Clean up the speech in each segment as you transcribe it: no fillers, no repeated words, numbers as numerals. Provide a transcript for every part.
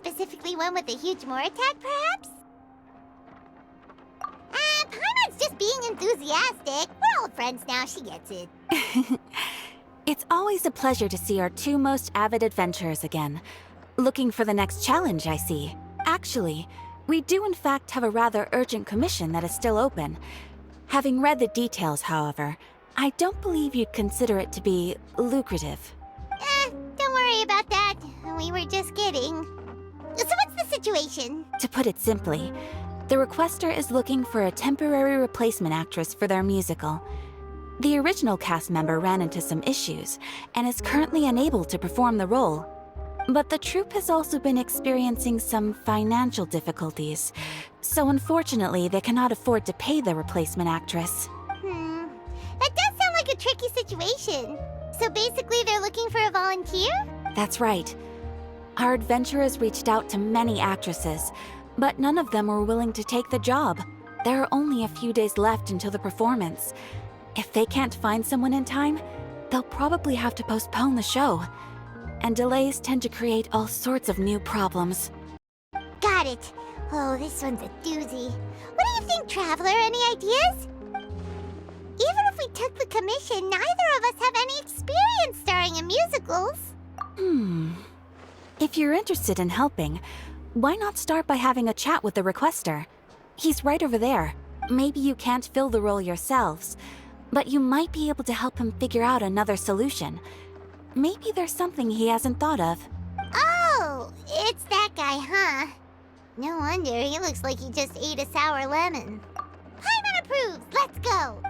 specifically one with a huge more attack, perhaps? Paimon's just being enthusiastic. We're old friends now, she gets it. It's always a pleasure to see our two most avid adventurers again. Looking for the next challenge, I see. Actually, we do in fact have a rather urgent commission that is still open. Having read the details, however, I don't believe you'd consider it to be lucrative. Don't worry about that. We were just kidding. So what's the situation? To put it simply, the requester is looking for a temporary replacement actress for their musical. The original cast member ran into some issues and is currently unable to perform the role. But the troupe has also been experiencing some financial difficulties, so unfortunately they cannot afford to pay the replacement actress. That does sound like a tricky situation. So basically they're looking for a volunteer? That's right. Our adventurers reached out to many actresses, but none of them were willing to take the job. There are only a few days left until the performance. If they can't find someone in time, they'll probably have to postpone the show. And delays tend to create all sorts of new problems. Got it. Oh, this one's a doozy. What do you think, Traveler? Any ideas? Even if we took the commission, neither of us have any experience starring in musicals. If you're interested in helping, why not start by having a chat with the requester? He's right over there. Maybe you can't fill the role yourselves, but you might be able to help him figure out another solution. Maybe there's something he hasn't thought of. Oh, it's that guy, huh? No wonder, he looks like he just ate a sour lemon. Paimon approves, let's go!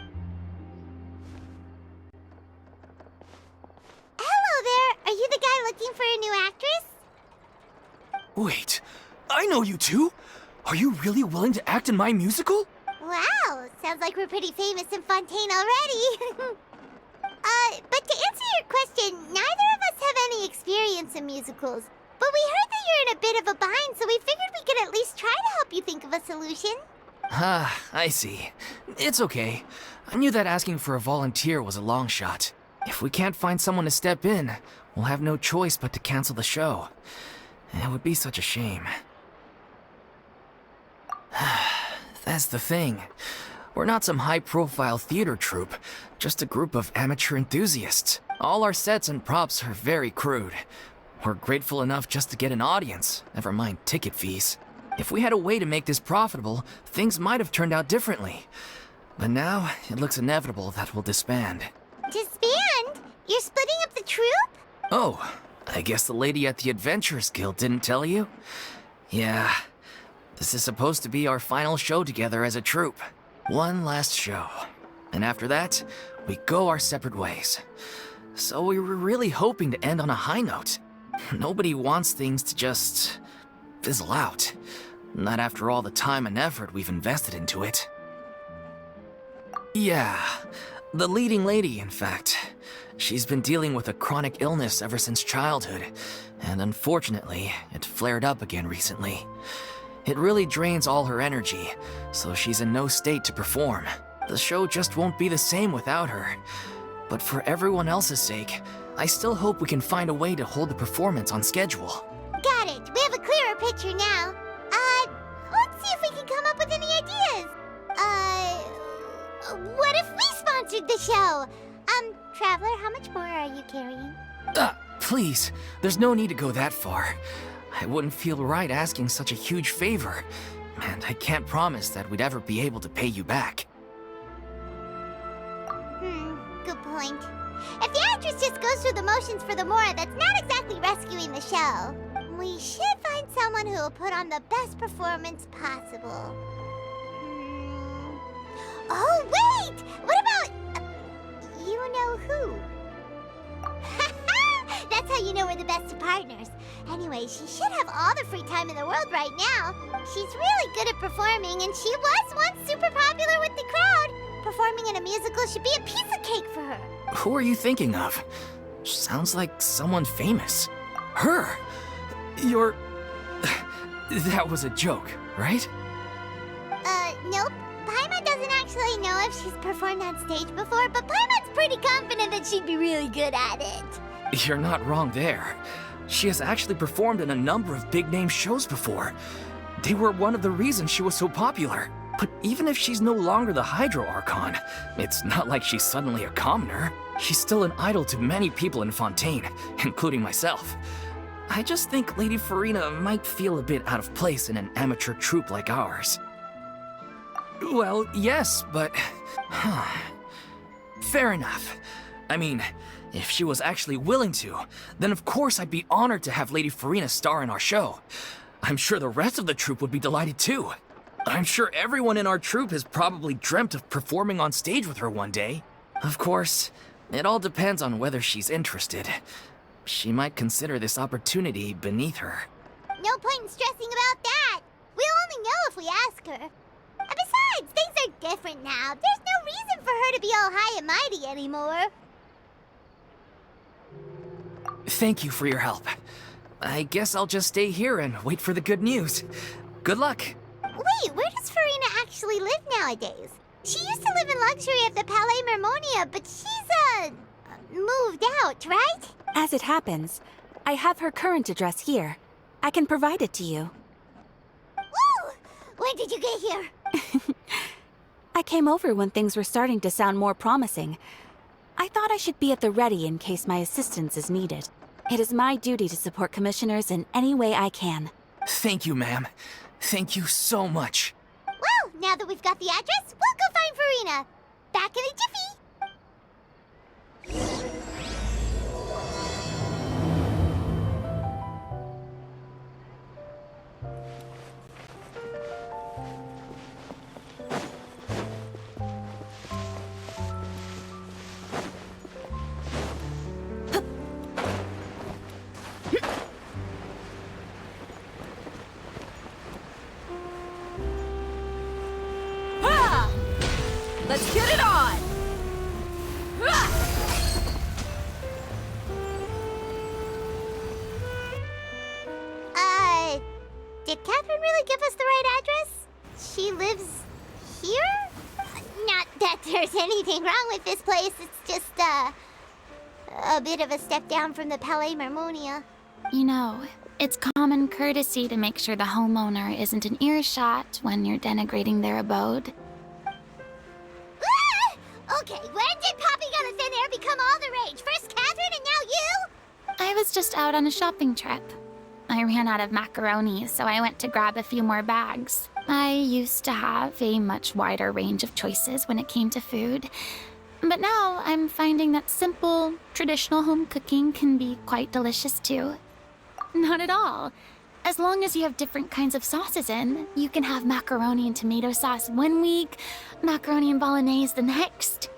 Hello there, are you the guy looking for a new actress? Wait, I know you two! Are you really willing to act in my musical? Wow, sounds like we're pretty famous in Fontaine already. But to answer your question, neither of us have any experience in musicals. But we heard that you're in a bit of a bind, so we figured we could at least try to help you think of a solution. Ah, I see. It's okay. I knew that asking for a volunteer was a long shot. If we can't find someone to step in, we'll have no choice but to cancel the show. It would be such a shame. That's the thing. We're not some high-profile theater troupe, just a group of amateur enthusiasts. All our sets and props are very crude. We're grateful enough just to get an audience, never mind ticket fees. If we had a way to make this profitable, things might have turned out differently. But now, it looks inevitable that we'll disband. Disband? You're splitting up the troupe? Oh, I guess the lady at the Adventurers Guild didn't tell you? Yeah, this is supposed to be our final show together as a troupe. One last show. And after that, we go our separate ways. So we were really hoping to end on a high note. Nobody wants things to just fizzle out. Not after all the time and effort we've invested into it. Yeah, the leading lady, in fact. She's been dealing with a chronic illness ever since childhood, and unfortunately, it flared up again recently. It really drains all her energy, so she's in no state to perform. The show just won't be the same without her. But for everyone else's sake, I still hope we can find a way to hold the performance on schedule. Got it. We have a clearer picture now. Let's see if we can come up with any ideas. What if we sponsored the show? Traveler, how much more are you carrying? Please, there's no need to go that far. I wouldn't feel right asking such a huge favor, and I can't promise that we'd ever be able to pay you back. Good point. If the actress just goes through the motions for the more, that's not exactly rescuing the show. We should find someone who will put on the best performance possible. Oh, wait! What about... you know who? That's how you know we're the best of partners. Anyway, she should have all the free time in the world right now. She's really good at performing, and she was once super popular with the crowd. Performing in a musical should be a piece of cake for her. Who are you thinking of? Sounds like someone famous. Her! You're... That was a joke, right? Nope. Paimon doesn't actually know if she's performed on stage before, but Paimon's pretty confident that she'd be really good at it. You're not wrong there. She has actually performed in a number of big-name shows before. They were one of the reasons she was so popular. But even if she's no longer the Hydro Archon, it's not like she's suddenly a commoner. She's still an idol to many people in Fontaine, including myself. I just think Lady Farina might feel a bit out of place in an amateur troupe like ours. Well, yes, but... Fair enough. I mean, if she was actually willing to, then of course I'd be honored to have Lady Farina star in our show. I'm sure the rest of the troupe would be delighted too. I'm sure everyone in our troupe has probably dreamt of performing on stage with her one day. Of course, it all depends on whether she's interested. She might consider this opportunity beneath her. No point in stressing about that. We'll only know if we ask her. And besides, things are different now. There's no reason for her to be all high and mighty anymore. Thank you for your help. I guess I'll just stay here and wait for the good news. Good luck. Wait, where does Farina actually live nowadays? She used to live in luxury at the Palais Mermonia, but she's, moved out, right? As it happens, I have her current address here. I can provide it to you. Woo! When did you get here? I came over when things were starting to sound more promising. I thought I should be at the ready in case my assistance is needed. It is my duty to support commissioners in any way I can. Thank you, ma'am. Thank you so much. Well, now that we've got the address, we'll go find Farina. Back in a jiffy. Let's get it on! Did Catherine really give us the right address? She lives here? Not that there's anything wrong with this place. It's just, a bit of a step down from the Palais Mermonia. You know, it's common courtesy to make sure the homeowner isn't in earshot when you're denigrating their abode. Okay, when did popping out of thin air become all the rage? First Catherine and now you? I was just out on a shopping trip. I ran out of macaroni, so I went to grab a few more bags. I used to have a much wider range of choices when it came to food. But now I'm finding that simple, traditional home cooking can be quite delicious too. Not at all. As long as you have different kinds of sauces in, you can have macaroni and tomato sauce one week, macaroni and bolognese the next.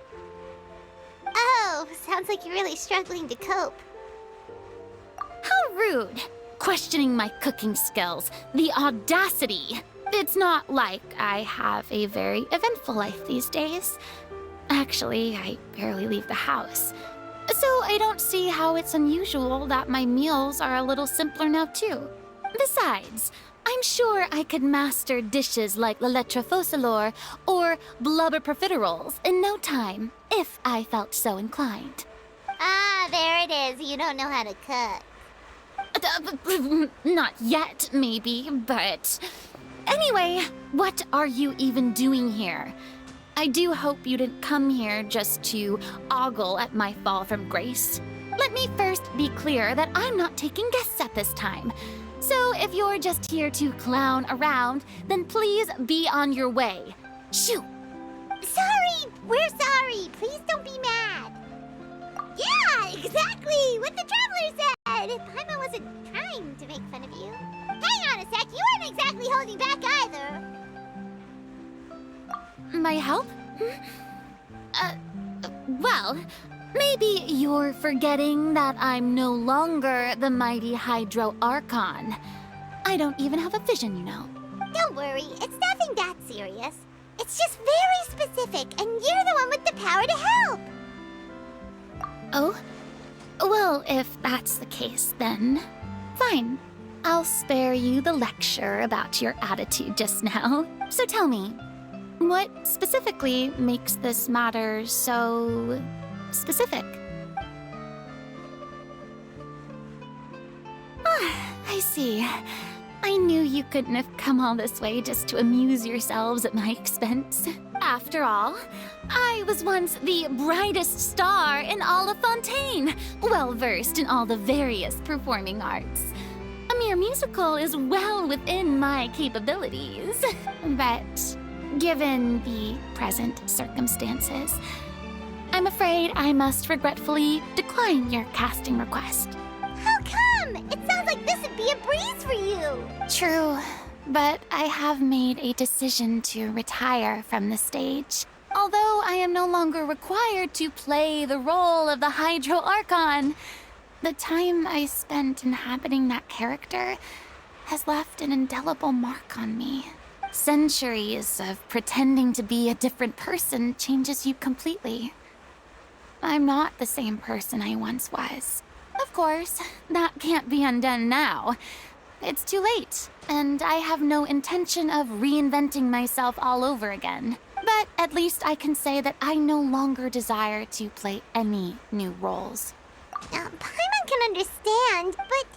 Oh, sounds like you're really struggling to cope. How rude! Questioning my cooking skills. The audacity! It's not like I have a very eventful life these days. Actually, I barely leave the house. So I don't see how it's unusual that my meals are a little simpler now too. Besides, I'm sure I could master dishes like la lettre focilor or blubber profiteroles in no time, if I felt so inclined. Ah, there it is. You don't know how to cook. Not yet, maybe, but... Anyway, what are you even doing here? I do hope you didn't come here just to ogle at my fall from grace. Let me first be clear that I'm not taking guests at this time. So if you're just here to clown around, then please be on your way. Shoo! Sorry! We're sorry! Please don't be mad! Yeah, exactly! What the Traveler said! Paimon wasn't trying to make fun of you. Hang on a sec, you weren't exactly holding back either. My help? Well, maybe you're forgetting that I'm no longer the mighty Hydro Archon. I don't even have a vision, you know. Don't worry, it's nothing that serious. It's just very specific, and you're the one with the power to help. Oh? Well, if that's the case, then fine. I'll spare you the lecture about your attitude just now. So tell me, what specifically makes this matter so specific? see. I knew you couldn't have come all this way just to amuse yourselves at my expense. After all, I was once the brightest star in all of Fontaine, well-versed in all the various performing arts. A mere musical is well within my capabilities. But given the present circumstances, I'm afraid I must regretfully decline your casting request. How come? It sounds like this would be a breeze for you. True, but I have made a decision to retire from the stage. Although I am no longer required to play the role of the Hydro Archon, the time I spent inhabiting that character has left an indelible mark on me. Centuries of pretending to be a different person changes you completely. I'm not the same person I once was. Of course, that can't be undone now. It's too late, and I have no intention of reinventing myself all over again. But at least I can say that I no longer desire to play any new roles. Paimon can understand, but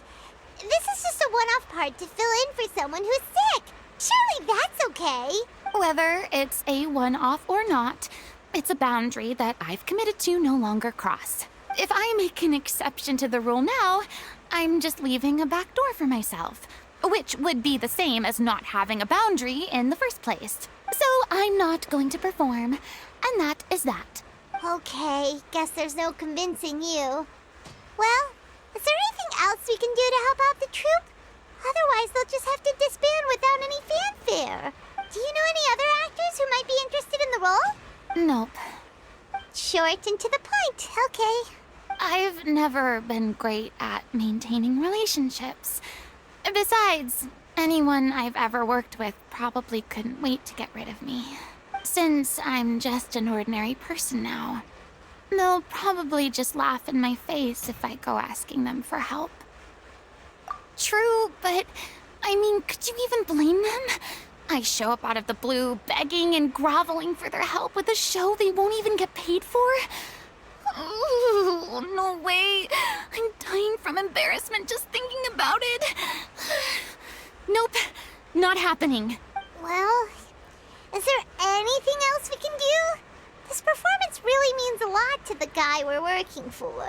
this is just a one-off part to fill in for someone who's sick. Surely that's okay. Whether it's a one-off or not, it's a boundary that I've committed to no longer cross. If I make an exception to the rule now, I'm just leaving a back door for myself, which would be the same as not having a boundary in the first place. So I'm not going to perform, and that is that. Okay, guess there's no convincing you. Well, is there anything else we can do to help out the troupe? Otherwise, they'll just have to disband without any fanfare. Do you know any other actors who might be interested in the role? Nope. Short and to the point, okay. I've never been great at maintaining relationships. Besides, anyone I've ever worked with probably couldn't wait to get rid of me. Since I'm just an ordinary person now, they'll probably just laugh in my face if I go asking them for help. True, but I mean, could you even blame them? I show up out of the blue, begging and groveling for their help with a show they won't even get paid for? Ooh, no way. I'm dying from embarrassment just thinking about it. Nope, not happening. Well, is there anything else we can do? This performance really means a lot to the guy we're working for.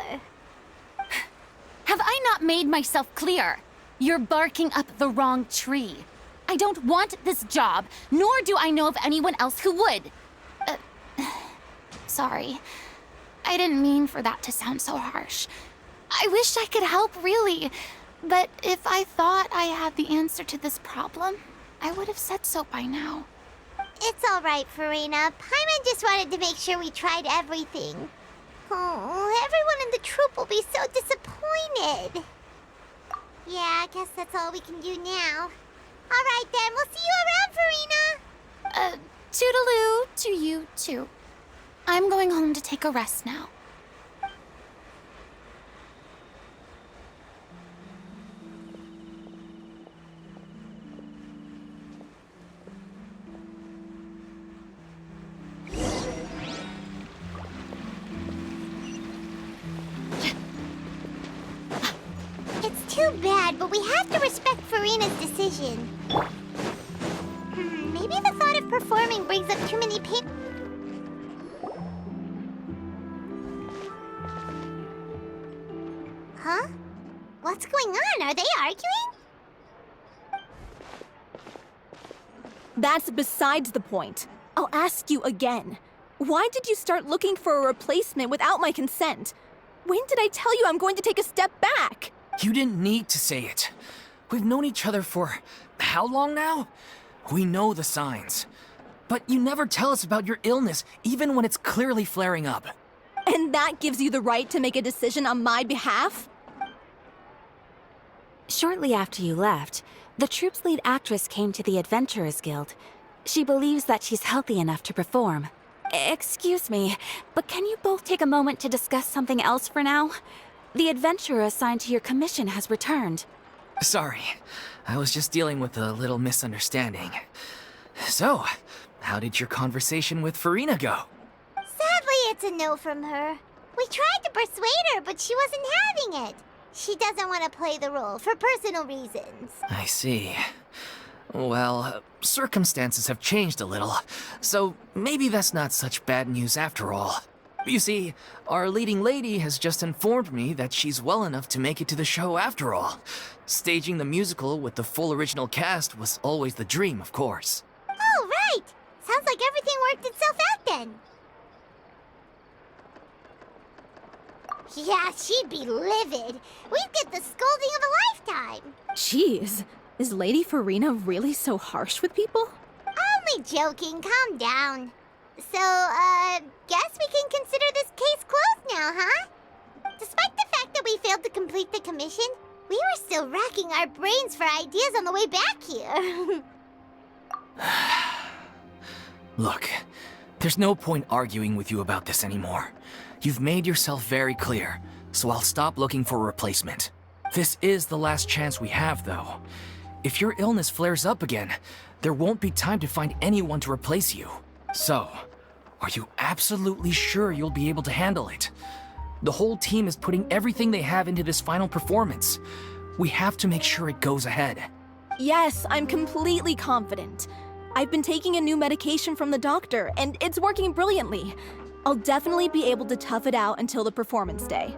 Have I not made myself clear? You're barking up the wrong tree. I don't want this job, nor do I know of anyone else who would. Sorry. I didn't mean for that to sound so harsh. I wish I could help, really. But if I thought I had the answer to this problem, I would have said so by now. It's all right, Farina. Paimon just wanted to make sure we tried everything. Oh, everyone in the troupe will be so disappointed. Yeah, I guess that's all we can do now. All right, then. We'll see you around, Farina. Toodaloo to you, too. I'm going home to take a rest now. It's too bad, but we have to respect Farina's decision. Maybe the thought of performing brings up too many pain. Huh? What's going on? Are they arguing? That's besides the point. I'll ask you again. Why did you start looking for a replacement without my consent? When did I tell you I'm going to take a step back? You didn't need to say it. We've known each other for how long now? We know the signs. But you never tell us about your illness, even when it's clearly flaring up. And that gives you the right to make a decision on my behalf? Shortly after you left, the troupe's lead actress came to the Adventurers Guild. She believes that she's healthy enough to perform. Excuse me, but can you both take a moment to discuss something else for now? The adventurer assigned to your commission has returned. Sorry, I was just dealing with a little misunderstanding. So, how did your conversation with Farina go? Sadly, it's a no from her. We tried to persuade her, but she wasn't having it. She doesn't want to play the role for personal reasons. I see. Well, circumstances have changed a little, so maybe that's not such bad news after all. You see, our leading lady has just informed me that she's well enough to make it to the show after all. Staging the musical with the full original cast was always the dream, of course. Oh, right! Sounds like everything worked itself out then. Yeah, she'd be livid. We'd get the scolding of a lifetime. Jeez, is Lady Farina really so harsh with people? Only joking, calm down. So, guess we can consider this case closed now, huh? Despite the fact that we failed to complete the commission, we were still racking our brains for ideas on the way back here. Look, there's no point arguing with you about this anymore. You've made yourself very clear, so I'll stop looking for a replacement. This is the last chance we have, though. If your illness flares up again, there won't be time to find anyone to replace you. So, are you absolutely sure you'll be able to handle it? The whole team is putting everything they have into this final performance. We have to make sure it goes ahead. Yes, I'm completely confident. I've been taking a new medication from the doctor, and it's working brilliantly. I'll definitely be able to tough it out until the performance day.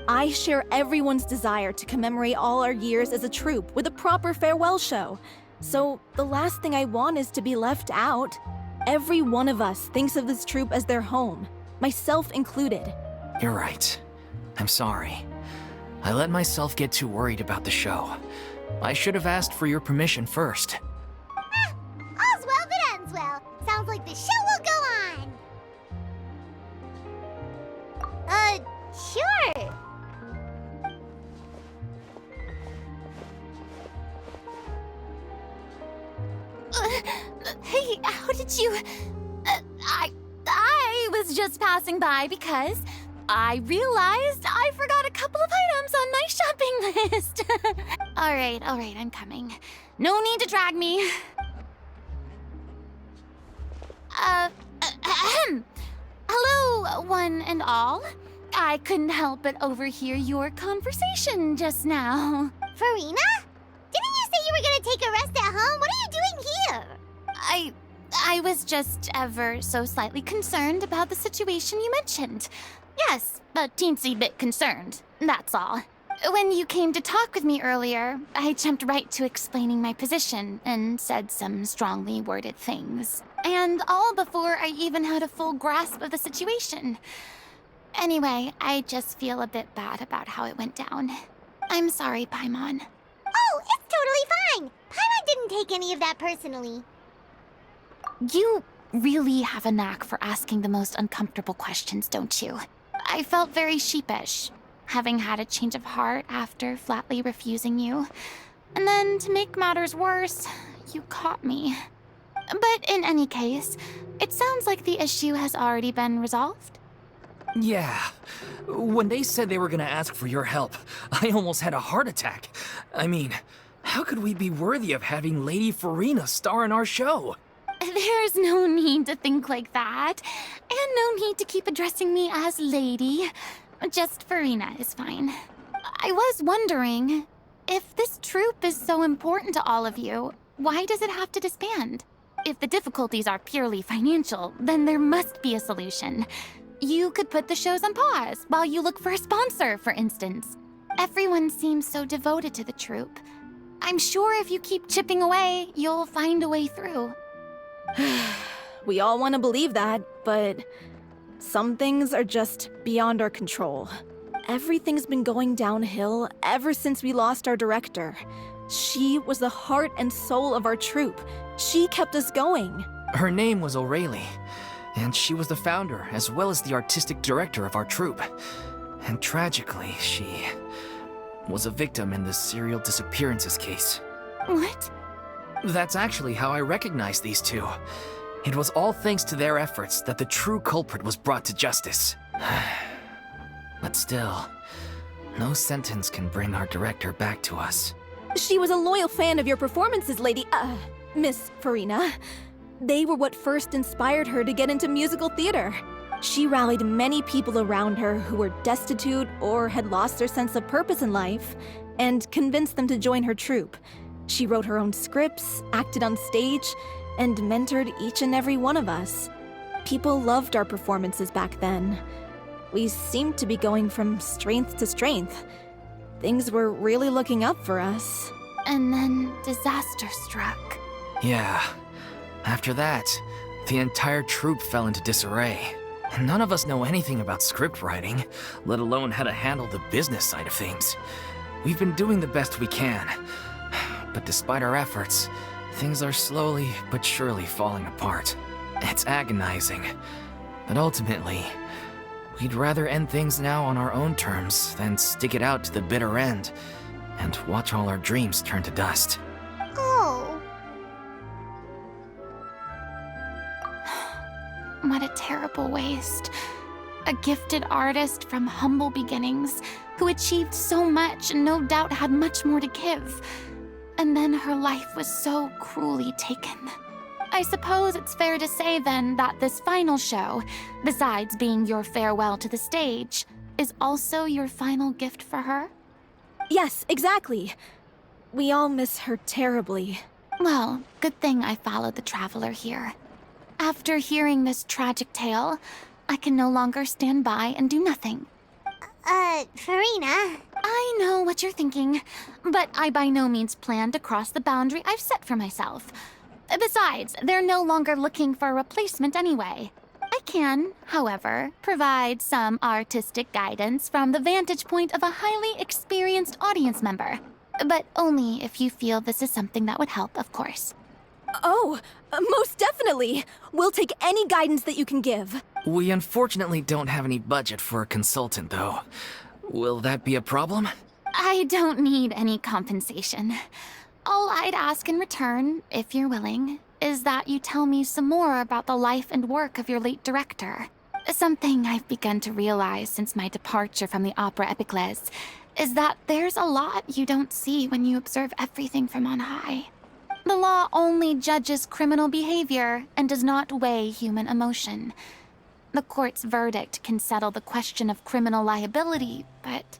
I share everyone's desire to commemorate all our years as a troupe with a proper farewell show. So the last thing I want is to be left out. Every one of us thinks of this troupe as their home, myself included. You're right. I'm sorry. I let myself get too worried about the show. I should have asked for your permission first. All's well that ends well. Sounds like the show will go on. Sure. Hey, how did you... I was just passing by because I realized I forgot a couple of items on my shopping list. All right, I'm coming. No need to drag me. Hello, one and all. I couldn't help but overhear your conversation just now. Farina? Didn't you say you were gonna take a rest at home? What are you doing here? I was just ever so slightly concerned about the situation you mentioned. Yes, a teensy bit concerned, that's all. When you came to talk with me earlier, I jumped right to explaining my position and said some strongly worded things. And all before I even had a full grasp of the situation. Anyway, I just feel a bit bad about how it went down. I'm sorry, Paimon. Oh, it's totally fine. Paimon didn't take any of that personally. You really have a knack for asking the most uncomfortable questions, don't you? I felt very sheepish, having had a change of heart after flatly refusing you. And then, to make matters worse, you caught me. But in any case, it sounds like the issue has already been resolved. Yeah. When they said they were gonna ask for your help, I almost had a heart attack. I mean, how could we be worthy of having Lady Farina star in our show? There's no need to think like that, and no need to keep addressing me as lady. Just Farina is fine. I was wondering, if this troupe is so important to all of you, why does it have to disband? If the difficulties are purely financial, then there must be a solution. You could put the shows on pause while you look for a sponsor, for instance. Everyone seems so devoted to the troupe. I'm sure if you keep chipping away, you'll find a way through. We all want to believe that, but some things are just beyond our control. Everything's been going downhill ever since we lost our director. She was the heart and soul of our troupe. She kept us going. Her name was O'Reilly, and she was the founder as well as the artistic director of our troupe. And tragically, she was a victim in the serial disappearances case. What? That's actually how I recognized these two. It was all thanks to their efforts that the true culprit was brought to justice. But still, no sentence can bring our director back to us. She was a loyal fan of your performances, Miss Farina. They were what first inspired her to get into musical theater. She rallied many people around her who were destitute or had lost their sense of purpose in life, and convinced them to join her troupe. She wrote her own scripts, acted on stage, and mentored each and every one of us. People loved our performances back then. We seemed to be going from strength to strength. Things were really looking up for us. And then disaster struck. Yeah. After that, the entire troupe fell into disarray. None of us know anything about script writing, let alone how to handle the business side of things. We've been doing the best we can. But despite our efforts, things are slowly but surely falling apart. It's agonizing. But ultimately, we'd rather end things now on our own terms than stick it out to the bitter end and watch all our dreams turn to dust. Oh. What a terrible waste. A gifted artist from humble beginnings who achieved so much and no doubt had much more to give. And then her life was so cruelly taken. I suppose it's fair to say then that this final show, besides being your farewell to the stage, is also your final gift for her? Yes, exactly. We all miss her terribly. Well, good thing I followed the traveler here. After hearing this tragic tale, I can no longer stand by and do nothing. Farina. I know what you're thinking, but I by no means plan to cross the boundary I've set for myself. Besides, they're no longer looking for a replacement anyway. I can, however, provide some artistic guidance from the vantage point of a highly experienced audience member. But only if you feel this is something that would help, of course. Oh, most definitely! We'll take any guidance that you can give. We unfortunately don't have any budget for a consultant, though. Will that be a problem? I don't need any compensation. All I'd ask in return, if you're willing, is that you tell me some more about the life and work of your late director. Something I've begun to realize since my departure from the Opera Epiclese is that there's a lot you don't see when you observe everything from on high. The law only judges criminal behavior and does not weigh human emotion. The court's verdict can settle the question of criminal liability, but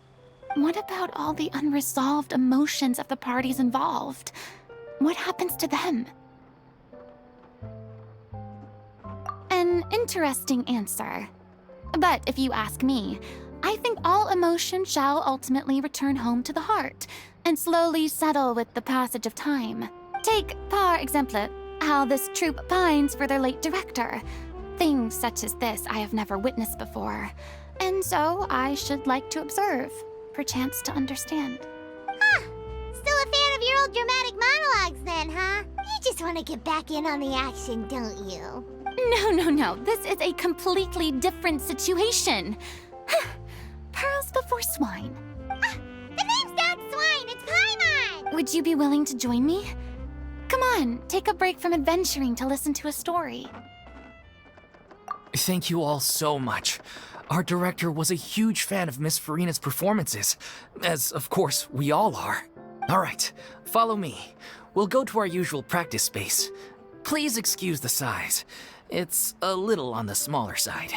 what about all the unresolved emotions of the parties involved? What happens to them? An interesting answer. But if you ask me, I think all emotion shall ultimately return home to the heart and slowly settle with the passage of time. Take, par exemple, how this troupe pines for their late director. Things such as this I have never witnessed before, and so I should like to observe, perchance to understand. Still a fan of your old dramatic monologues then, huh? You just want to get back in on the action, don't you? No. This is a completely different situation. Pearls before swine. The name's not Swine, it's Paimon! Would you be willing to join me? Come on, take a break from adventuring to listen to a story. Thank you all so much. Our director was a huge fan of Miss Farina's performances, as of course we all are. All right, follow me. We'll go to our usual practice space. Please excuse the size. It's a little on the smaller side.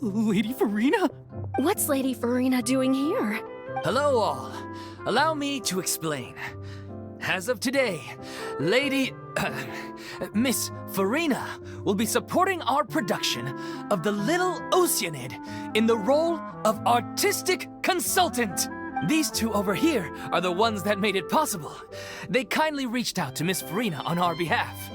Lady Farina? What's Lady Farina doing here? Hello all. Allow me to explain. As of today, Lady... Miss Farina will be supporting our production of The Little Oceanoid in the role of artistic consultant. These two over here are the ones that made it possible. They kindly reached out to Miss Farina on our behalf.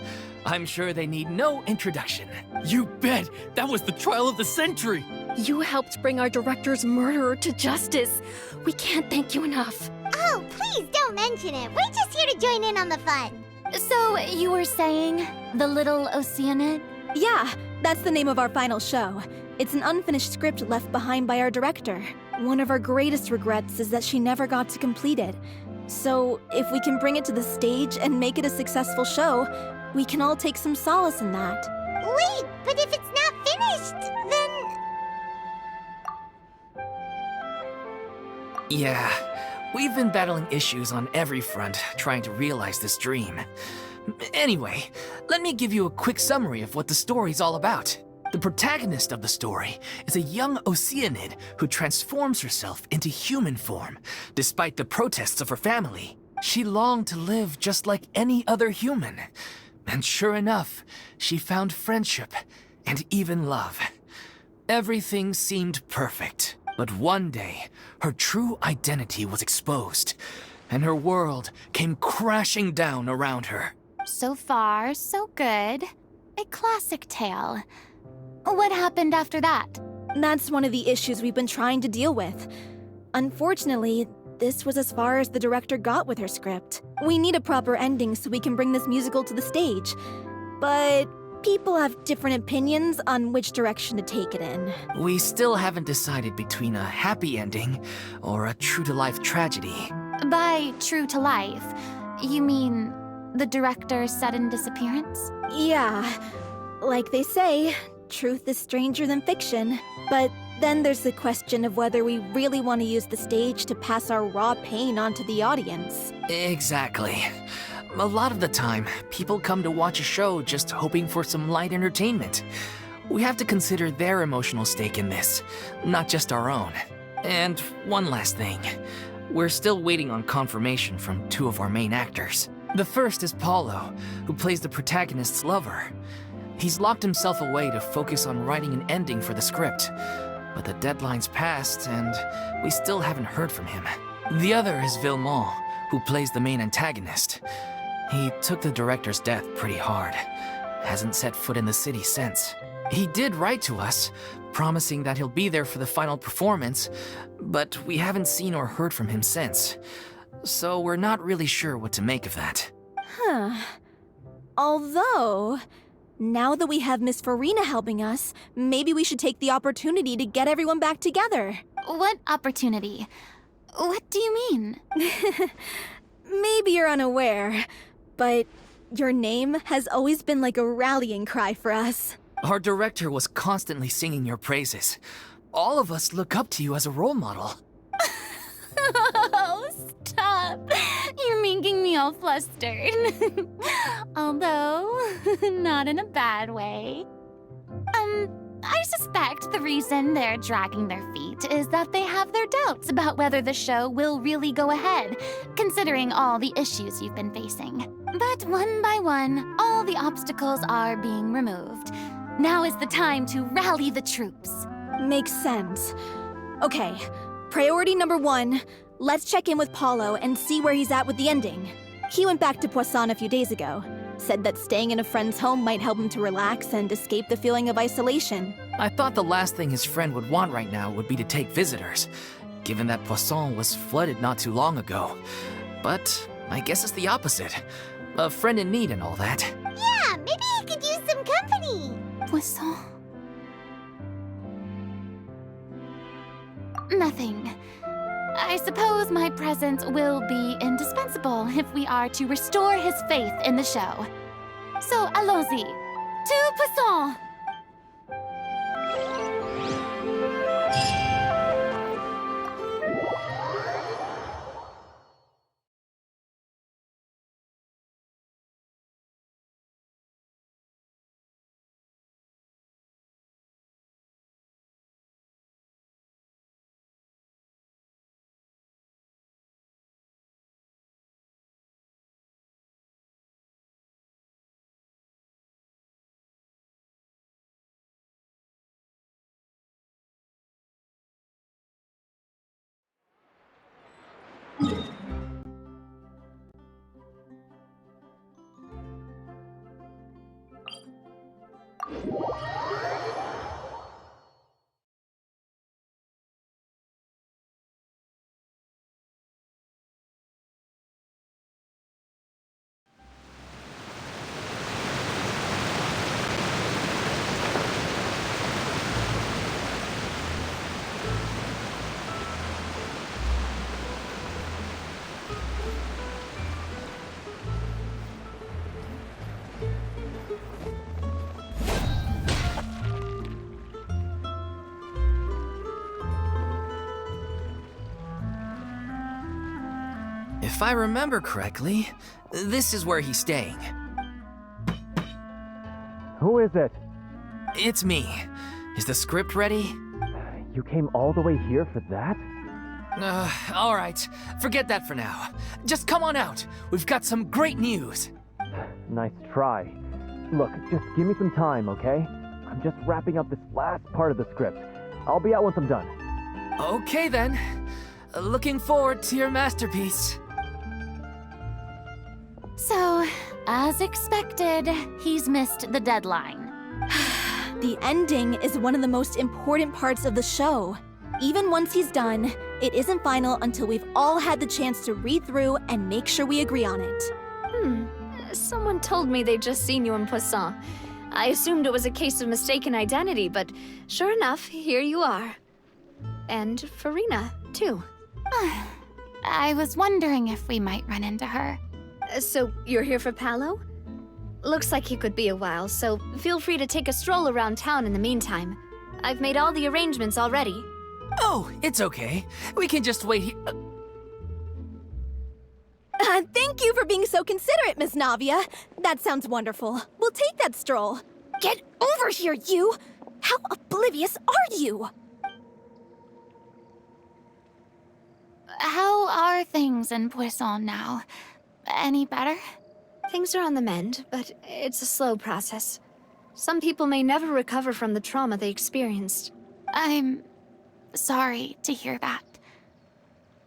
I'm sure they need no introduction. You bet! That was the trial of the century! You helped bring our director's murderer to justice. We can't thank you enough. Oh, please don't mention it. We're just here to join in on the fun. So, you were saying The Little Oceanoid? Yeah, that's the name of our final show. It's an unfinished script left behind by our director. One of our greatest regrets is that she never got to complete it. So, if we can bring it to the stage and make it a successful show, we can all take some solace in that. Wait, but if it's not finished, then... Yeah, we've been battling issues on every front trying to realize this dream. Anyway, let me give you a quick summary of what the story's all about. The protagonist of the story is a young Oceanid who transforms herself into human form, despite the protests of her family. She longed to live just like any other human. And sure enough, she found friendship and even love. Everything seemed perfect. But one day, her true identity was exposed, and her world came crashing down around her. So far, so good. A classic tale. What happened after that? That's one of the issues we've been trying to deal with. Unfortunately, this was as far as the director got with her script. We need a proper ending so we can bring this musical to the stage. But people have different opinions on which direction to take it in. We still haven't decided between a happy ending or a true-to-life tragedy. By true to life, you mean the director's sudden disappearance? Yeah, like they say, truth is stranger than fiction. But then there's the question of whether we really want to use the stage to pass our raw pain onto the audience. Exactly. A lot of the time, people come to watch a show just hoping for some light entertainment. We have to consider their emotional stake in this, not just our own. And one last thing. We're still waiting on confirmation from two of our main actors. The first is Paulo, who plays the protagonist's lover. He's locked himself away to focus on writing an ending for the script, but the deadline's passed and we still haven't heard from him. The other is Villemont, who plays the main antagonist. He took the director's death pretty hard. Hasn't set foot in the city since. He did write to us, promising that he'll be there for the final performance, but we haven't seen or heard from him since. So we're not really sure what to make of that. Huh. Although, now that we have Miss Farina helping us, maybe we should take the opportunity to get everyone back together. What opportunity? What do you mean? Maybe you're unaware, but your name has always been like a rallying cry for us. Our director was constantly singing your praises. All of us look up to you as a role model. Oh, stop. You're making me all flustered. Although, not in a bad way. I suspect the reason they're dragging their feet is that they have their doubts about whether the show will really go ahead, considering all the issues you've been facing. But one by one, all the obstacles are being removed. Now is the time to rally the troops. Makes sense. Okay, priority number 1, let's check in with Paulo and see where he's at with the ending. He went back to Poisson a few days ago. Said that staying in a friend's home might help him to relax and escape the feeling of isolation. I thought the last thing his friend would want right now would be to take visitors, given that Poisson was flooded not too long ago. But I guess it's the opposite. A friend in need and all that. Yeah, maybe he could use some company. Poisson. Nothing. I suppose my presence will be indispensable if we are to restore his faith in the show. So, allons-y. To Poisson! If I remember correctly, this is where he's staying. Who is it? It's me. Is the script ready? You came all the way here for that? Alright. Forget that for now. Just come on out. We've got some great news. Nice try. Look, just give me some time, okay? I'm just wrapping up this last part of the script. I'll be out once I'm done. Okay then. Looking forward to your masterpiece. So, as expected, he's missed the deadline. The ending is one of the most important parts of the show. Even once he's done, it isn't final until we've all had the chance to read through and make sure we agree on it. Someone told me they'd just seen you in Poisson. I assumed it was a case of mistaken identity, but sure enough, here you are. And Farina, too. I was wondering if we might run into her. So, you're here for Paolo? Looks like he could be a while, so feel free to take a stroll around town in the meantime. I've made all the arrangements already. Oh, it's okay. We can just wait here. Thank you for being so considerate, Miss Navia. That sounds wonderful. We'll take that stroll. Get over here, you! How oblivious are you? How are things in Poisson now? Any better? Things are on the mend, but it's a slow process. Some people may never recover from the trauma they experienced. I'm sorry to hear that.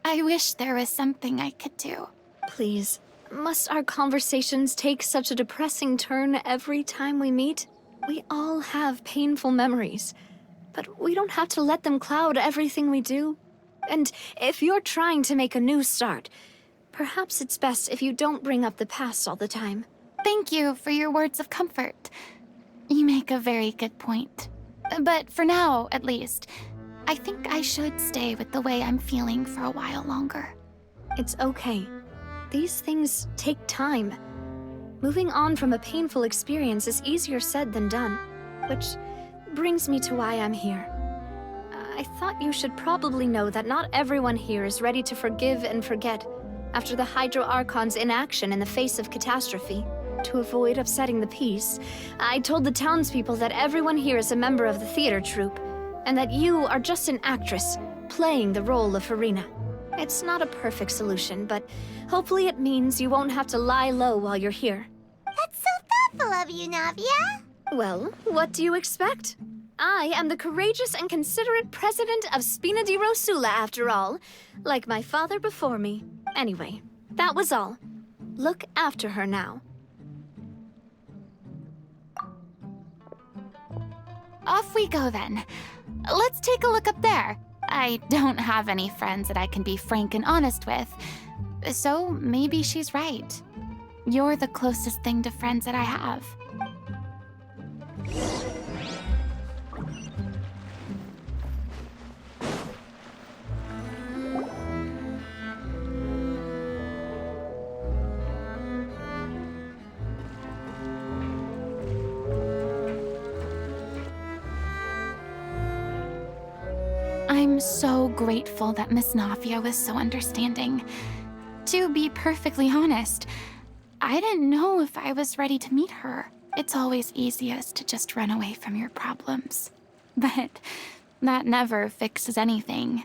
I wish there was something I could do. Please, must our conversations take such a depressing turn every time we meet? We all have painful memories, but we don't have to let them cloud everything we do. And if you're trying to make a new start, perhaps it's best if you don't bring up the past all the time. Thank you for your words of comfort. You make a very good point. But for now, at least, I think I should stay with the way I'm feeling for a while longer. It's okay. These things take time. Moving on from a painful experience is easier said than done, which brings me to why I'm here. I thought you should probably know that not everyone here is ready to forgive and forget after the Hydro Archon's inaction in the face of catastrophe. To avoid upsetting the peace, I told the townspeople that everyone here is a member of the theater troupe, and that you are just an actress playing the role of Farina. It's not a perfect solution, but hopefully it means you won't have to lie low while you're here. That's so thoughtful of you, Navia. Well, what do you expect? I am the courageous and considerate president of Spina di Rosula, after all, like my father before me. Anyway, that was all. Look after her now. Off we go then. Let's take a look up there. I don't have any friends that I can be frank and honest with, so maybe she's right. You're the closest thing to friends that I have. I'm so grateful that Miss Navia was so understanding. To be perfectly honest, I didn't know if I was ready to meet her. It's always easiest to just run away from your problems. But that never fixes anything.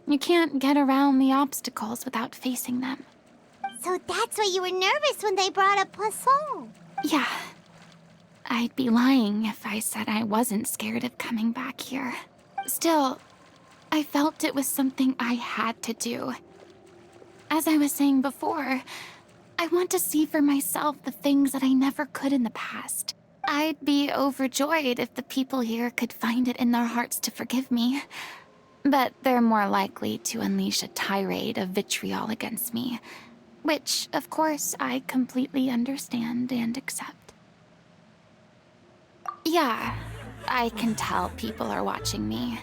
You can't get around the obstacles without facing them. So that's why you were nervous when they brought up Poisson. Yeah. I'd be lying if I said I wasn't scared of coming back here. Still, I felt it was something I had to do. As I was saying before, I want to see for myself the things that I never could in the past. I'd be overjoyed if the people here could find it in their hearts to forgive me. But they're more likely to unleash a tirade of vitriol against me, which, of course, I completely understand and accept. Yeah, I can tell people are watching me.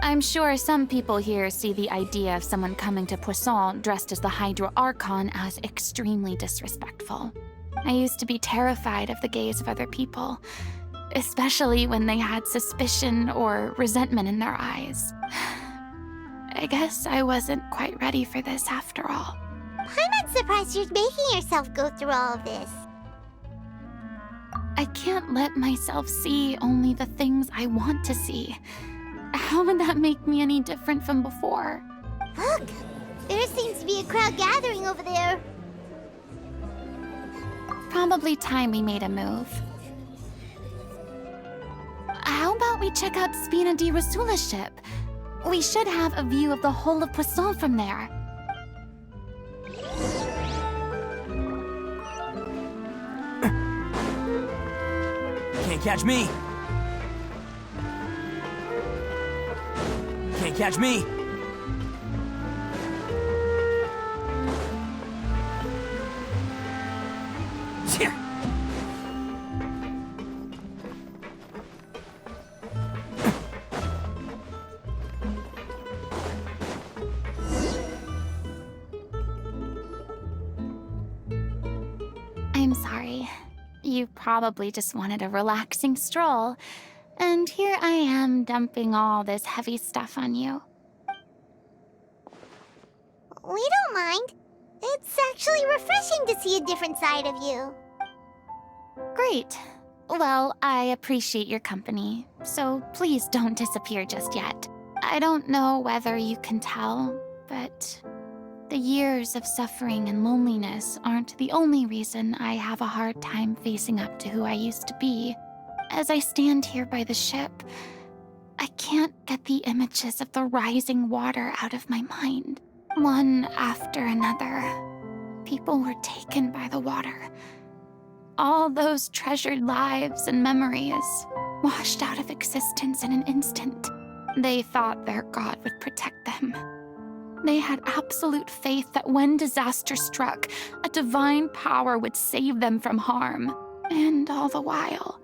I'm sure some people here see the idea of someone coming to Poisson dressed as the Hydro Archon as extremely disrespectful. I used to be terrified of the gaze of other people, especially when they had suspicion or resentment in their eyes. I guess I wasn't quite ready for this after all. I'm not surprised you're making yourself go through all of this. I can't let myself see only the things I want to see. How would that make me any different from before? Look! There seems to be a crowd gathering over there. Probably time we made a move. How about we check out Spina di Rosula's ship? We should have a view of the whole of Poisson from there. Can't catch me! Can't catch me! Here. I'm sorry. You probably just wanted a relaxing stroll. And here I am dumping all this heavy stuff on you. We don't mind. It's actually refreshing to see a different side of you. Great. Well, I appreciate your company, so please don't disappear just yet. I don't know whether you can tell, but the years of suffering and loneliness aren't the only reason I have a hard time facing up to who I used to be. As I stand here by the ship, I can't get the images of the rising water out of my mind. One after another, people were taken by the water. All those treasured lives and memories washed out of existence in an instant. They thought their God would protect them. They had absolute faith that when disaster struck, a divine power would save them from harm. And all the while,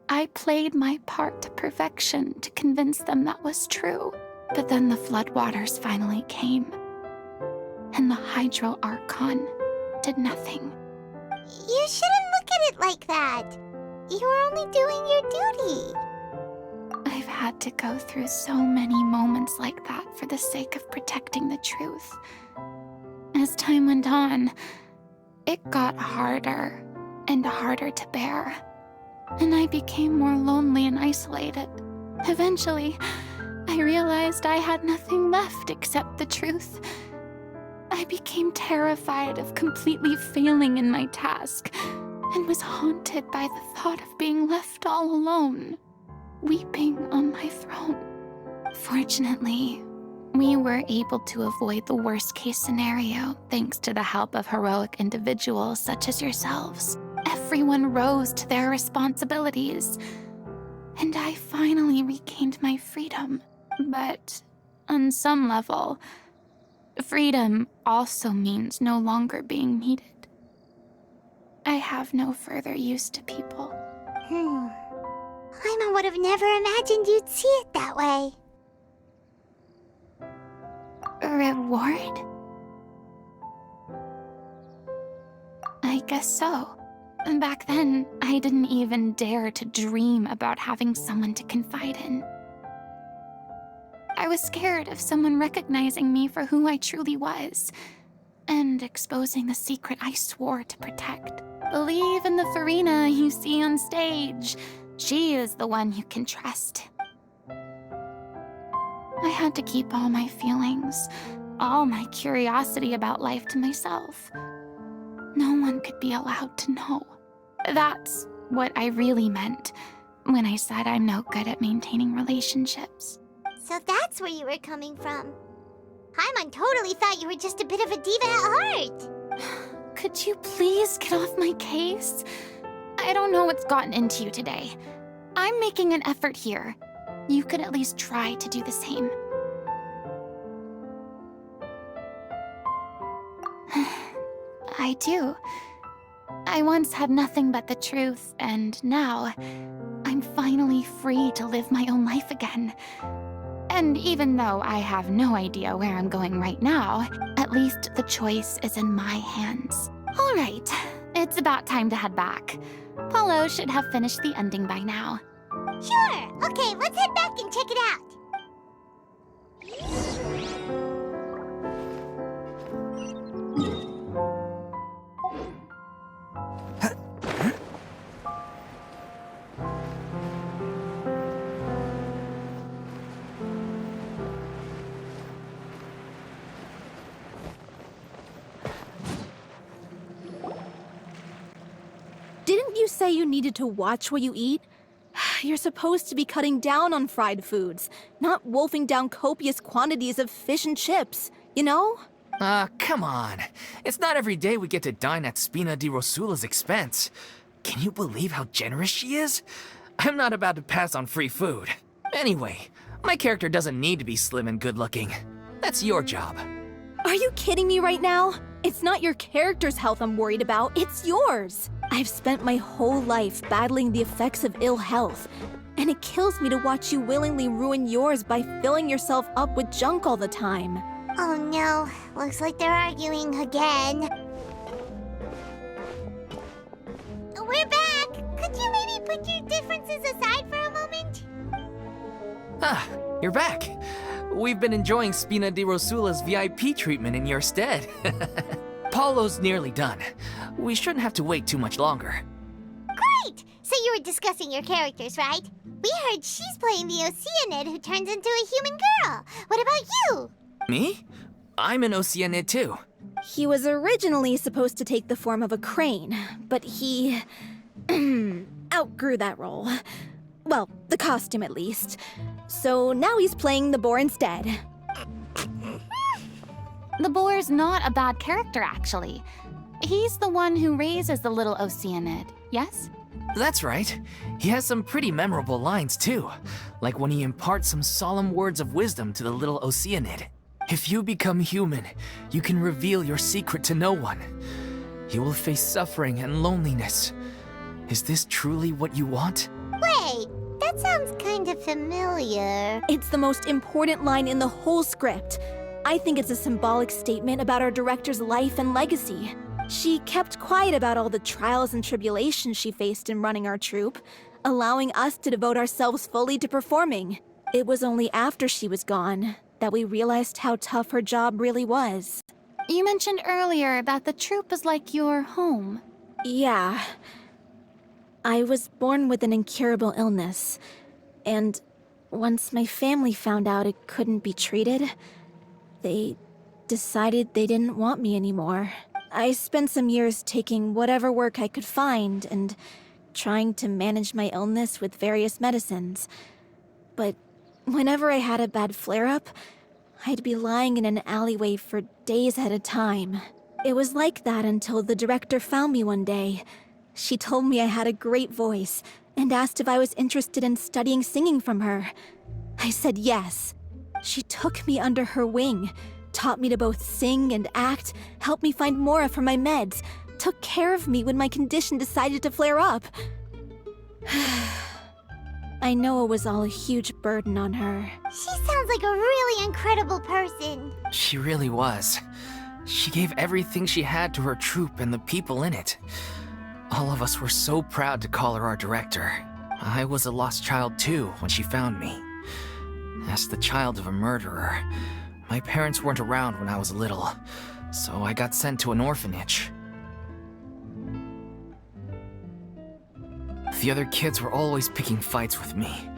I played my part to perfection to convince them that was true. But then the floodwaters finally came, and the Hydro Archon did nothing. You shouldn't look at it like that. You were only doing your duty. I've had to go through so many moments like that for the sake of protecting the truth. As time went on, it got harder and harder to bear, and I became more lonely and isolated. Eventually, I realized I had nothing left except the truth. I became terrified of completely failing in my task, and was haunted by the thought of being left all alone, weeping on my throne. Fortunately, we were able to avoid the worst-case scenario thanks to the help of heroic individuals such as yourselves. Everyone rose to their responsibilities, and I finally regained my freedom. But on some level, freedom also means no longer being needed. I have no further use to people. Paimon would have never imagined you'd see it that way. A reward? I guess so. Back then, I didn't even dare to dream about having someone to confide in. I was scared of someone recognizing me for who I truly was, and exposing the secret I swore to protect. Believe in the Farina you see on stage. She is the one you can trust. I had to keep all my feelings, all my curiosity about life to myself. No one could be allowed to know. That's what I really meant when I said I'm no good at maintaining relationships. So that's where you were coming from. Paimon totally thought you were just a bit of a diva at heart. Could you please get off my case? I don't know what's gotten into you today. I'm making an effort here. You could at least try to do the same. I do. I once had nothing but the truth, and now I'm finally free to live my own life again. And even though I have no idea where I'm going right now, at least the choice is in my hands. All right, it's about time to head back. Paulo should have finished the ending by now. Sure. Okay, let's head back and check it out. you say you needed to watch what you eat? You're supposed to be cutting down on fried foods, not wolfing down copious quantities of fish and chips, you know? Come on. It's not every day we get to dine at Spina di Rosula's expense. Can you believe how generous she is? I'm not about to pass on free food. Anyway, my character doesn't need to be slim and good-looking. That's your job. Are you kidding me right now? It's not your character's health I'm worried about, it's yours. I've spent my whole life battling the effects of ill health, and it kills me to watch you willingly ruin yours by filling yourself up with junk all the time. Oh no, looks like they're arguing again. We're back! Could you maybe put your differences aside for a moment? Ah, you're back. We've been enjoying Spina di Rosula's VIP treatment in your stead. Paulo's nearly done. We shouldn't have to wait too much longer. Great! So you were discussing your characters, right? We heard she's playing the Oceanid who turns into a human girl. What about you? Me? I'm an Oceanid too. He was originally supposed to take the form of a crane, but he outgrew that role. Well, the costume at least. So now he's playing the boar instead. The boar's not a bad character, actually. He's the one who raises the little Oceanid, yes? That's right. He has some pretty memorable lines too, like when he imparts some solemn words of wisdom to the little Oceanid. If you become human, you can reveal your secret to no one. You will face suffering and loneliness. Is this truly what you want? Wait, that sounds kind of familiar. It's the most important line in the whole script. I think it's a symbolic statement about our director's life and legacy. She kept quiet about all the trials and tribulations she faced in running our troupe, allowing us to devote ourselves fully to performing. It was only after she was gone that we realized how tough her job really was. You mentioned earlier that the troupe is like your home. Yeah. I was born with an incurable illness, and once my family found out it couldn't be treated, they decided they didn't want me anymore. I spent some years taking whatever work I could find and trying to manage my illness with various medicines. But whenever I had a bad flare-up, I'd be lying in an alleyway for days at a time. It was like that until the director found me one day. She told me I had a great voice and asked if I was interested in studying singing from her. I said yes. She took me under her wing, taught me to both sing and act, helped me find Mora for my meds, took care of me when my condition decided to flare up. I know it was all a huge burden on her. She sounds like a really incredible person. She really was. She gave everything she had to her troupe and the people in it. All of us were so proud to call her our director. I was a lost child too when she found me. As the child of a murderer, my parents weren't around when I was little, so I got sent to an orphanage. The other kids were always picking fights with me.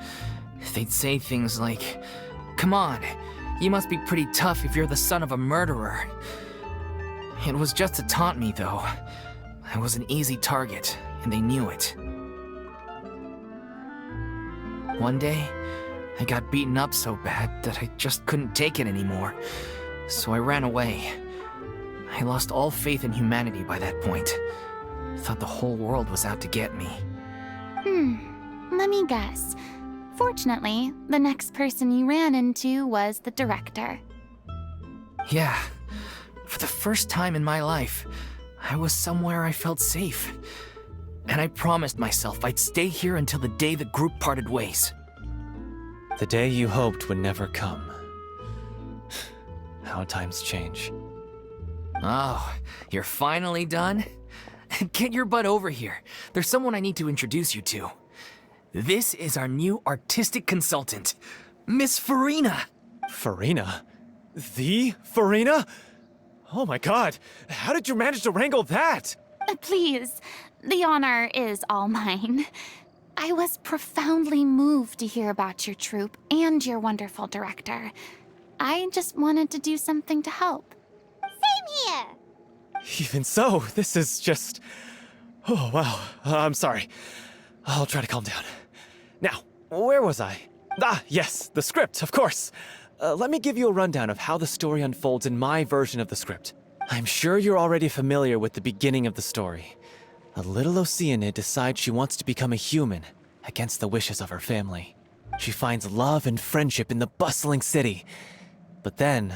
They'd say things like, "Come on, you must be pretty tough if you're the son of a murderer." It was just to taunt me, though. I was an easy target, and they knew it. One day, I got beaten up so bad that I just couldn't take it anymore, so I ran away. I lost all faith in humanity by that point. Thought the whole world was out to get me. Let me guess. Fortunately, the next person you ran into was the director. Yeah. For the first time in my life, I was somewhere I felt safe. And I promised myself I'd stay here until the day the group parted ways. The day you hoped would never come. How times change. Oh, you're finally done? Get your butt over here. There's someone I need to introduce you to. This is our new artistic consultant, Miss Farina. Farina? The Farina? Oh my god, how did you manage to wrangle that? Please, the honor is all mine. I was profoundly moved to hear about your troupe and your wonderful director. I just wanted to do something to help. Same here. Even so, this is just... Oh, wow. I'm sorry. I'll try to calm down. Now, where was I? Ah, yes, the script, of course. Let me give you a rundown of how the story unfolds in my version of the script. I'm sure you're already familiar with the beginning of the story. A little Oceanid decides she wants to become a human, against the wishes of her family. She finds love and friendship in the bustling city. But then,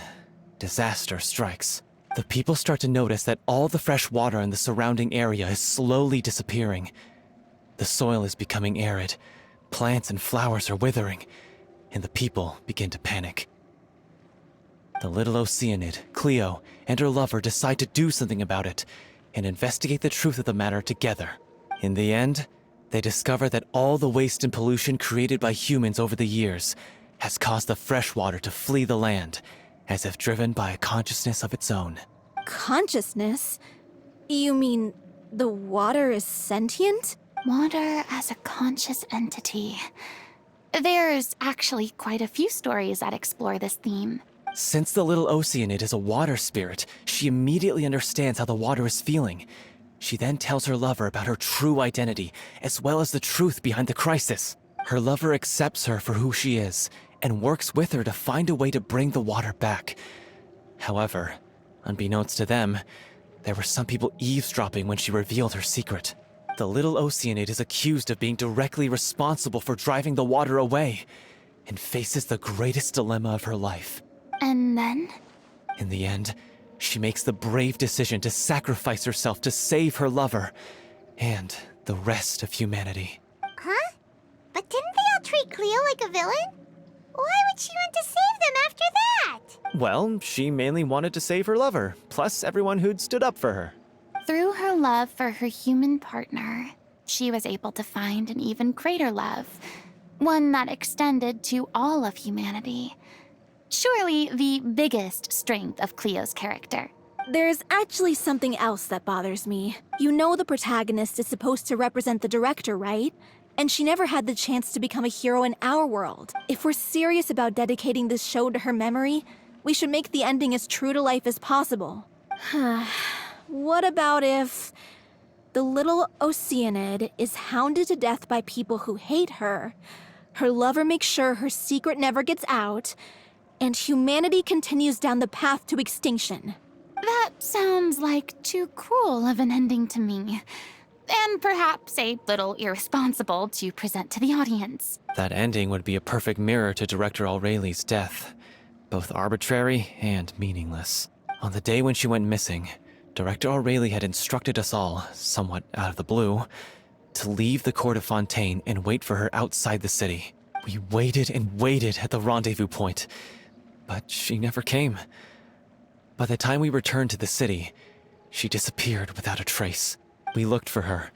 disaster strikes. The people start to notice that all the fresh water in the surrounding area is slowly disappearing. The soil is becoming arid, plants and flowers are withering, and the people begin to panic. The little Oceanid, Cleo, and her lover decide to do something about it and investigate the truth of the matter together. In the end, they discover that all the waste and pollution created by humans over the years has caused the fresh water to flee the land, as if driven by a consciousness of its own. Consciousness? You mean the water is sentient? Water as a conscious entity. There's actually quite a few stories that explore this theme. Since the little Oceanid is a water spirit, she immediately understands how the water is feeling. She then tells her lover about her true identity, as well as the truth behind the crisis. Her lover accepts her for who she is, and works with her to find a way to bring the water back. However, unbeknownst to them, there were some people eavesdropping when she revealed her secret. The little Oceanid is accused of being directly responsible for driving the water away, and faces the greatest dilemma of her life. And then? In the end, she makes the brave decision to sacrifice herself to save her lover, and the rest of humanity. Huh? But didn't they all treat Cleo like a villain? Why would she want to save them after that? Well, she mainly wanted to save her lover, plus everyone who'd stood up for her. Through her love for her human partner, she was able to find an even greater love, one that extended to all of humanity. Surely the biggest strength of Cleo's character. There's actually something else that bothers me. You know the protagonist is supposed to represent the director, right? And she never had the chance to become a hero in our world. If we're serious about dedicating this show to her memory, we should make the ending as true to life as possible. What about if the little Oceanid is hounded to death by people who hate her, her lover makes sure her secret never gets out, and humanity continues down the path to extinction? That sounds like too cruel of an ending to me. And perhaps a little irresponsible to present to the audience. That ending would be a perfect mirror to Director Aureli's death, both arbitrary and meaningless. On the day when she went missing, Director Aureli had instructed us all, somewhat out of the blue, to leave the court of Fontaine and wait for her outside the city. We waited and waited at the rendezvous point, but she never came. By the time we returned to the city, she disappeared without a trace. We looked for her.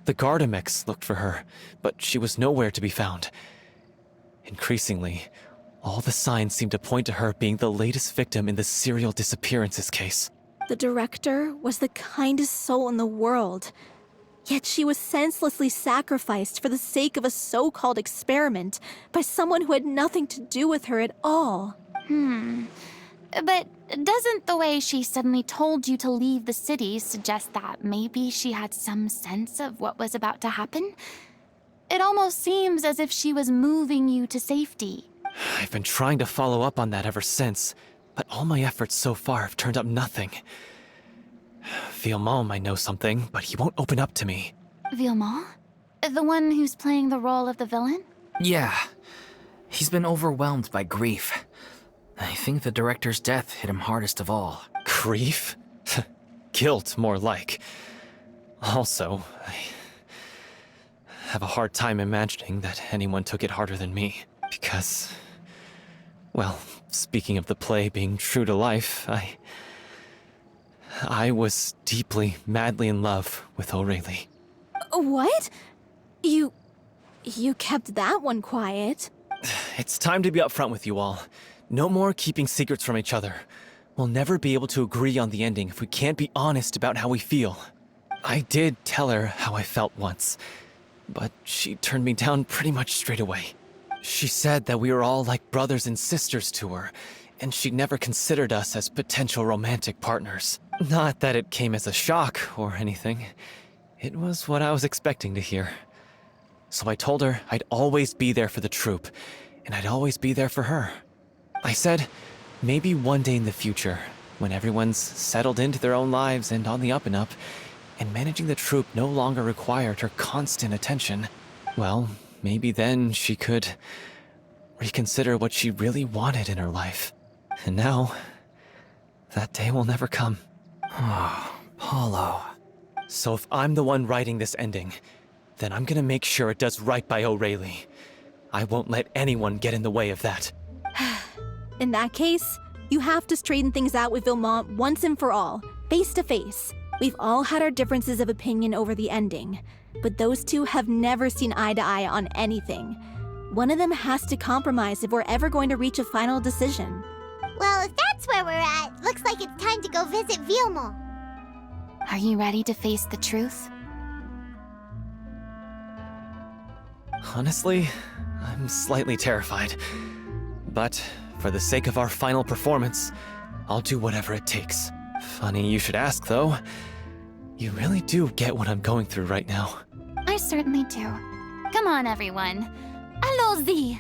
The Gardamex looked for her, but she was nowhere to be found. Increasingly, all the signs seemed to point to her being the latest victim in the serial disappearances case. The director was the kindest soul in the world, yet she was senselessly sacrificed for the sake of a so-called experiment by someone who had nothing to do with her at all. But doesn't the way she suddenly told you to leave the city suggest that maybe she had some sense of what was about to happen? It almost seems as if she was moving you to safety. I've been trying to follow up on that ever since, but all my efforts so far have turned up nothing. Villemont might know something, but he won't open up to me. Villemont? The one who's playing the role of the villain? Yeah. He's been overwhelmed by grief. I think the director's death hit him hardest of all. Grief? Guilt, more like. Also, I have a hard time imagining that anyone took it harder than me. Because, well, speaking of the play being true to life, I was deeply, madly in love with Aureli. What? You kept that one quiet. It's time to be upfront with you all. No more keeping secrets from each other. We'll never be able to agree on the ending if we can't be honest about how we feel. I did tell her how I felt once, but she turned me down pretty much straight away. She said that we were all like brothers and sisters to her, and she'd never considered us as potential romantic partners. Not that it came as a shock or anything. It was what I was expecting to hear. So I told her I'd always be there for the troupe, and I'd always be there for her. I said, maybe one day in the future, when everyone's settled into their own lives and on the up and up, and managing the troupe no longer required her constant attention, well, maybe then she could reconsider what she really wanted in her life. And now, that day will never come. Oh, Paulo. So if I'm the one writing this ending, then I'm gonna make sure it does right by O'Reilly. I won't let anyone get in the way of that. In that case, you have to straighten things out with Vilmont once and for all, face to face. We've all had our differences of opinion over the ending, but those two have never seen eye to eye on anything. One of them has to compromise if we're ever going to reach a final decision. Well, if that's where we're at, looks like it's time to go visit Vilmont. Are you ready to face the truth? Honestly, I'm slightly terrified. But for the sake of our final performance, I'll do whatever it takes. Funny you should ask, though. You really do get what I'm going through right now. I certainly do. Come on, everyone. Allons-y!